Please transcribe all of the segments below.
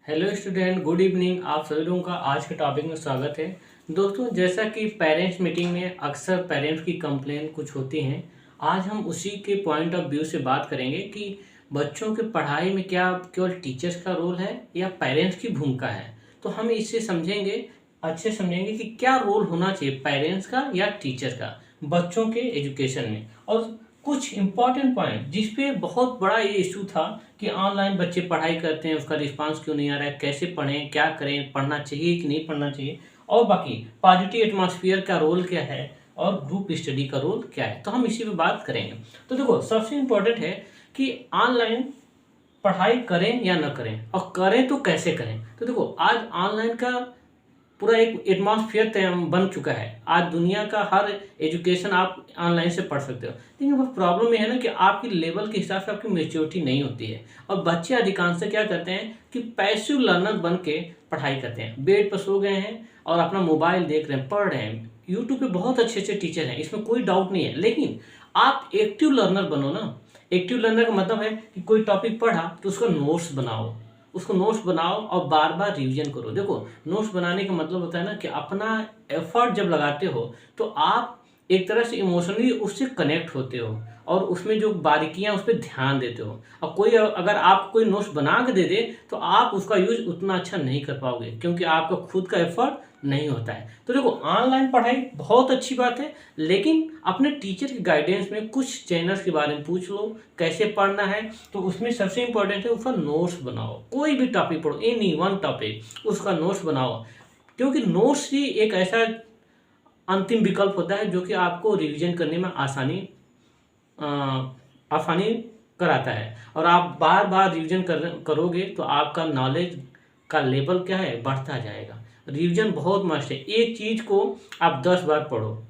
Hello student, good evening. आप सभी लोगों का आज के टॉपिक में स्वागत है। दोस्तों, जैसा कि पेरेंट्स मीटिंग में अक्सर पेरेंट्स की कंप्लेन कुछ होती हैं, आज हम उसी के पॉइंट ऑफ व्यू से बात करेंगे कि बच्चों के पढ़ाई में क्या केवल टीचर्स का रोल है या पेरेंट्स की भूमिका है। तो हम इसे समझेंगे, अच्छे समझेंगे कि क्या रोल होना चाहिए पेरेंट्स का या टीचर का बच्चों के एजुकेशन में। और कुछ इंपॉर्टेंट पॉइंट जिस पे बहुत बड़ा ये इशू था कि ऑनलाइन बच्चे पढ़ाई करते हैं, उसका रिस्पांस क्यों नहीं आ रहा है, कैसे पढ़ें, क्या करें, पढ़ना चाहिए कि नहीं पढ़ना चाहिए, और बाकी पॉजिटिव एटमॉस्फेयर का रोल क्या है और ग्रुप स्टडी का रोल क्या है। तो हम इसी पे बात करेंगे। तो देखो, सबसे इम्पोर्टेंट है कि ऑनलाइन पढ़ाई करें या ना करें, और करें तो कैसे करें। तो देखो, आज ऑनलाइन का पूरा एक एटमॉस्फेयर बन चुका है। आज दुनिया का हर एजुकेशन आप ऑनलाइन से पढ़ सकते हो, लेकिन वो प्रॉब्लम ये है ना कि आपकी लेवल के हिसाब से आपकी मेच्योरिटी नहीं होती है। और बच्चे अधिकांश क्या करते हैं कि पैसिव लर्नर बन के पढ़ाई करते हैं, बेड पर सो गए हैं और अपना मोबाइल देख रहे हैं, पढ़ रहे हैं। यूट्यूब पे बहुत अच्छे अच्छे टीचर हैं, इसमें कोई डाउट नहीं है, लेकिन आप एक्टिव लर्नर बनो ना। एक्टिव लर्नर का मतलब है कि कोई टॉपिक पढ़ा तो उसका नोट्स बनाओ, उसको नोट्स बनाओ और बार बार रिवीजन करो। देखो, नोट्स बनाने का मतलब होता है ना कि अपना एफर्ट जब लगाते हो तो आप एक तरह से इमोशनली उससे कनेक्ट होते हो और उसमें जो बारीकियां उस पर ध्यान देते हो। और कोई अगर आप कोई नोट्स बना के दे दे तो आप उसका यूज उतना अच्छा नहीं कर पाओगे, क्योंकि आपका खुद का एफर्ट नहीं होता है। तो देखो, ऑनलाइन पढ़ाई बहुत अच्छी बात है, लेकिन अपने टीचर के गाइडेंस में कुछ चैनल्स के बारे में पूछ लो कैसे पढ़ना है। तो उसमें सबसे इंपॉर्टेंट है उसका नोट्स बनाओ। कोई भी टॉपिक पढ़ो, एनी वन टॉपिक, उसका नोट्स बनाओ, क्योंकि नोट्स ही एक ऐसा अंतिम विकल्प होता है जो कि आपको रिवीजन करने में अ, आसानी कराता है। और आप बार बार रिवीजन करोगे तो आपका नॉलेज का लेवल क्या है, बढ़ता जाएगा। रिवीजन बहुत मस्ट है। एक चीज़ को आप 10 बार पढ़ो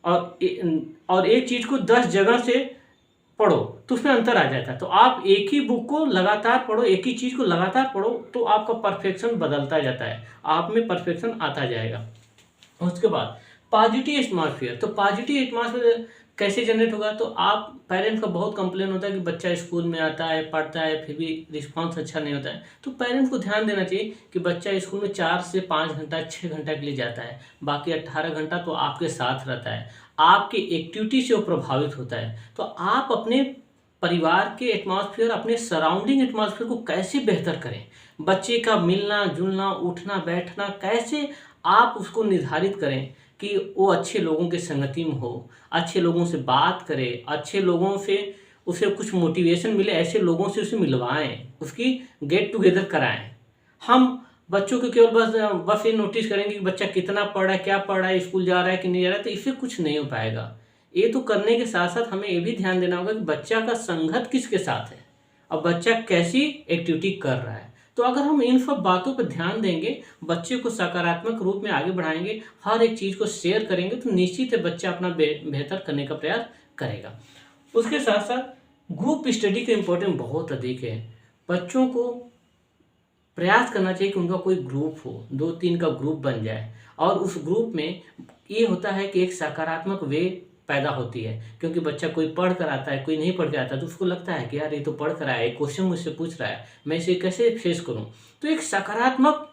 और एक चीज़ को 10 जगह से पढ़ो तो उसमें अंतर आ जाता है। तो आप एक ही बुक को लगातार पढ़ो, एक ही चीज़ को लगातार पढ़ो, तो आपका परफेक्शन बदलता जाता है, आप में परफेक्शन आता जाएगा। उसके बाद पॉजिटिव एटमॉस्फेयर। तो पॉजिटिव एटमॉस्फेयर कैसे जनरेट होगा। तो आप पेरेंट्स का बहुत कंप्लेन होता है कि बच्चा स्कूल में आता है, पढ़ता है, फिर भी रिस्पांस अच्छा नहीं होता है। तो पेरेंट्स को ध्यान देना चाहिए कि बच्चा स्कूल में 4 से 5 घंटा 6 घंटा के लिए जाता है, बाकी 18 घंटा तो आपके साथ रहता है, आपकी एक्टिविटी से वो प्रभावित होता है। तो आप अपने परिवार के एटमॉस्फेयर, अपने सराउंडिंग एटमॉस्फेयर को कैसे बेहतर करें, बच्चे का मिलना जुलना, उठना बैठना कैसे आप उसको निर्धारित करें कि वो अच्छे लोगों के संगति में हो, अच्छे लोगों से बात करे, अच्छे लोगों से उसे कुछ मोटिवेशन मिले, ऐसे लोगों से उसे मिलवाएं, उसकी गेट टुगेदर कराएं। हम बच्चों को केवल बस बस ये नोटिस करेंगे कि बच्चा कितना पढ़ रहा है, क्या पढ़ रहा है, स्कूल जा रहा है कि नहीं जा रहा है, तो इससे कुछ नहीं हो पाएगा। ये तो करने के साथ साथ हमें ये भी ध्यान देना होगा कि बच्चा का संगत किसके साथ है और बच्चा कैसी एक्टिविटी कर रहा है। तो अगर हम इन सब बातों पर ध्यान देंगे, बच्चे को सकारात्मक रूप में आगे बढ़ाएंगे, हर एक चीज़ को शेयर करेंगे, तो निश्चित है बच्चा अपना बेहतर करने का प्रयास करेगा। उसके साथ साथ ग्रुप स्टडी का इम्पोर्टेंस बहुत अधिक है। बच्चों को प्रयास करना चाहिए कि उनका कोई ग्रुप हो, 2-3 का ग्रुप बन जाए, और उस ग्रुप में ये होता है कि एक सकारात्मक वे पैदा होती है, क्योंकि बच्चा कोई पढ़ कर आता है, कोई नहीं पढ़ के आता, तो उसको लगता है कि यार ये तो पढ़ कर आया है, क्वेश्चन मुझसे पूछ रहा है, मैं इसे कैसे फेस करूं। तो एक सकारात्मक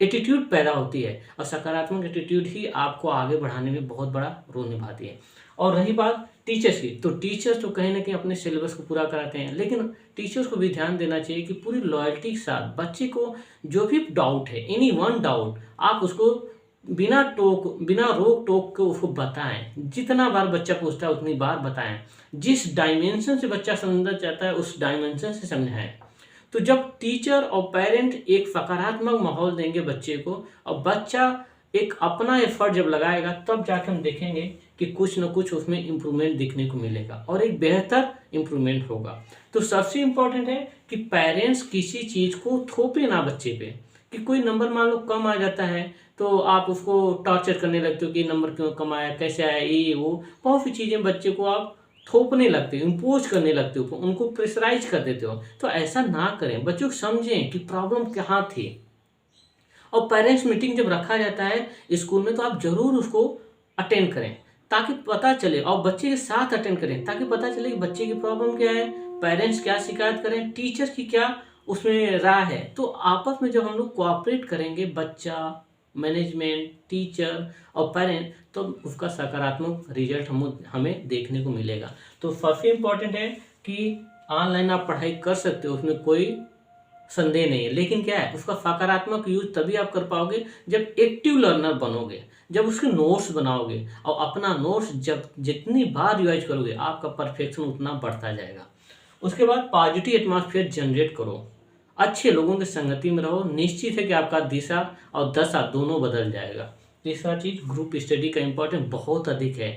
एटीट्यूड पैदा होती है, और सकारात्मक एटीट्यूड ही आपको आगे बढ़ाने में बहुत बड़ा रोल निभाती है। और रही बात टीचर्स की, तो टीचर्स तो कहीं ना कहीं अपने सिलेबस को पूरा कराते हैं, लेकिन टीचर्स को भी ध्यान देना चाहिए कि पूरी लॉयल्टी के साथ बच्चे को जो भी डाउट है, एनी वन डाउट, आप उसको बिना रोक टोक के उसको बताएं। जितना बार बच्चा पूछता है उतनी बार बताएं। जिस डायमेंशन से बच्चा समझना चाहता है उस डायमेंशन से समझाएं। तो जब टीचर और पेरेंट एक सकारात्मक माहौल देंगे बच्चे को, और बच्चा एक अपना एफर्ट जब लगाएगा, तब जाकर हम देखेंगे कि कुछ न कुछ उसमें इम्प्रूवमेंट दिखने को मिलेगा और एक बेहतर इम्प्रूवमेंट होगा। तो सबसे इम्पोर्टेंट है कि पेरेंट्स किसी चीज़ को थोपे ना बच्चे पे। कि कोई नंबर मान लो कम आ जाता है तो आप उसको टॉर्चर करने लगते हो कि नंबर क्यों कम आया, कैसे आया, ये वो बहुत सी चीज़ें बच्चे को आप थोपने लगते हो, इम्पोज करने लगते हो, उनको प्रेशराइज कर देते हो। तो ऐसा ना करें, बच्चों को समझें कि प्रॉब्लम कहाँ थी। और पेरेंट्स मीटिंग जब रखा जाता है स्कूल में, तो आप जरूर उसको अटेंड करें ताकि पता चले, और बच्चे के साथ अटेंड करें ताकि पता चले कि बच्चे की प्रॉब्लम क्या है, पेरेंट्स क्या शिकायत करें, टीचर की क्या उसमें राय है, तो आपस में जब हम लोग कोऑपरेट करेंगे, बच्चा, मैनेजमेंट, टीचर और पेरेंट, तो उसका सकारात्मक रिजल्ट हमें देखने को मिलेगा। तो सबसे इम्पोर्टेंट है कि ऑनलाइन आप पढ़ाई कर सकते हो, उसमें कोई संदेह नहीं है, लेकिन क्या है, उसका सकारात्मक यूज तभी आप कर पाओगे जब एक्टिव लर्नर बनोगे, जब उसके नोट्स बनाओगे, और अपना नोट्स जब जितनी बार रिवाइज करोगे आपका परफेक्शन उतना बढ़ता जाएगा। उसके बाद पॉजिटिव एटमॉस्फेयर जनरेट करो, अच्छे लोगों की संगति में रहो, निश्चित है कि आपका दिशा और दशा दोनों बदल जाएगा। तीसरा चीज़, ग्रुप स्टडी का इम्पोर्टेंस बहुत अधिक है।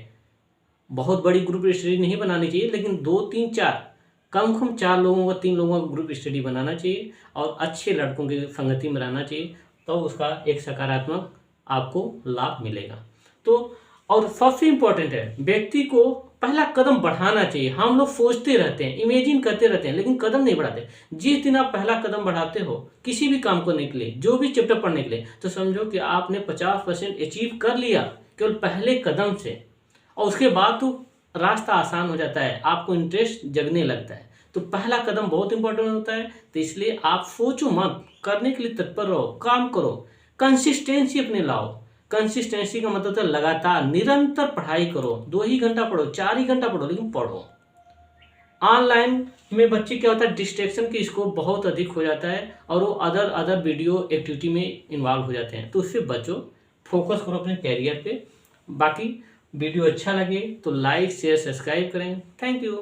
बहुत बड़ी ग्रुप स्टडी नहीं बनानी चाहिए, लेकिन 2 3 4 कम 4 लोगों का, 3 लोगों का ग्रुप स्टडी बनाना चाहिए और अच्छे लड़कों की संगति में रहना चाहिए, तो उसका एक सकारात्मक आपको लाभ मिलेगा। तो और सबसे इम्पोर्टेंट है, व्यक्ति को पहला कदम बढ़ाना चाहिए। हम लोग सोचते रहते हैं, इमेजिन करते रहते हैं, लेकिन कदम नहीं बढ़ाते। जिस दिन आप पहला कदम बढ़ाते हो किसी भी काम करने के लिए, जो भी चैप्टर पढ़ने के लिए, तो समझो कि आपने 50% अचीव कर लिया केवल पहले कदम से। और उसके बाद तो रास्ता आसान हो जाता है, आपको इंटरेस्ट जगने लगता है। तो पहला कदम बहुत इंपॉर्टेंट होता है, तो इसलिए आप सोचो मत, करने के लिए तत्पर रहो, काम करो, कंसिस्टेंसी अपने लाओ। कंसिस्टेंसी का मतलब है लगातार निरंतर पढ़ाई करो, 2 ही घंटा पढ़ो, 4 ही घंटा पढ़ो, लेकिन पढ़ो। ऑनलाइन में बच्चे क्या होता है, डिस्ट्रैक्शन की स्कोप बहुत अधिक हो जाता है और वो अदर वीडियो एक्टिविटी में इन्वॉल्व हो जाते हैं, तो उससे बचो, फोकस करो अपने कैरियर पे। बाकी वीडियो अच्छा लगे तो लाइक शेयर सब्सक्राइब करें। Thank you.